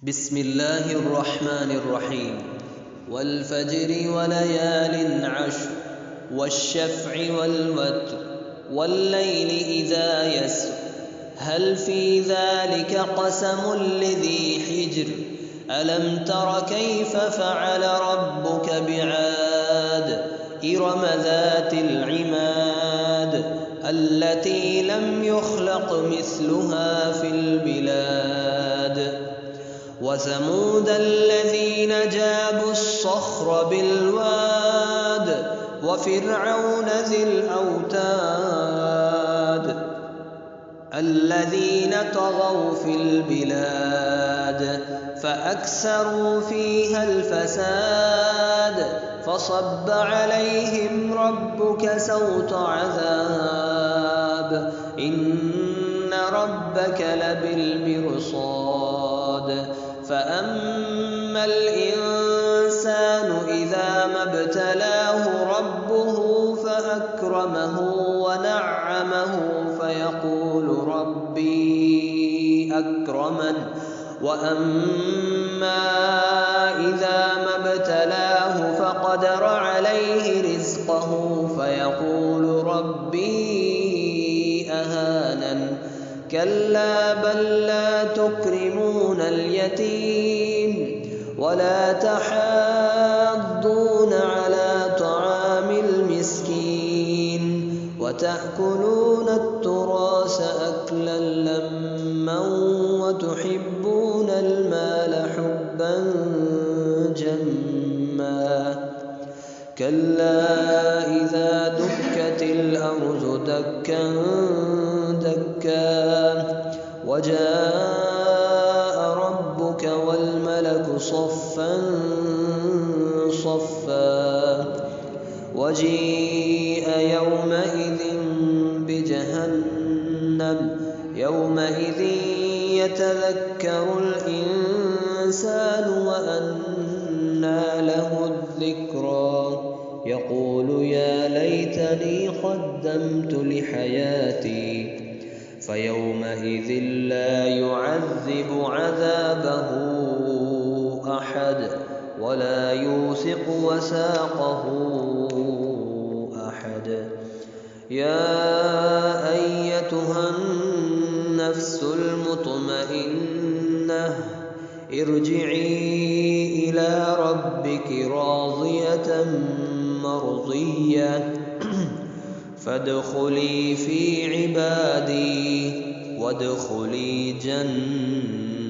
بسم الله الرحمن الرحيم. والفجر وليال عشر والشفع والوتر والليل إذا يسر هل في ذلك قسم لذي حجر ألم تر كيف فعل ربك بعاد إرم ذات العماد التي لم يخلق مثلها في البلاد وثمود الذين جابوا الصخر بالواد وفرعون ذي الأوتاد الذين طغوا في البلاد فأكثروا فيها الفساد فصب عليهم ربك سوط عذاب إن ربك لبالمرصاد فأما الإنسان إذا ما ابتلاه ربه فأكرمه ونعمه فيقول ربي أكرمن وأما إذا ما ابتلاه فقدر عليه رزقه فيقول ربي أهانن كلا بل لا تكرمون اليتيم ولا تحاضون على طعام المسكين وتأكلون التراث أكلا لما وتحبون المال حبا جما كلا إذا دكت الأرض دكا دكا وجاء ربك والملك صفا صفا وجيء يومئذ بجهنم يومئذ يتذكر الإنسان وأنى له الذكرى يقول يا ليتني قدمت لحياتي فيومئذ لا يعذب عذابه أحد ولا يوثق وثاقه أحد يا أيتها النفس المطمئنة ارجعي إلى ربك راضية مرضية فادخلي في عبادي وادخلي جنتي.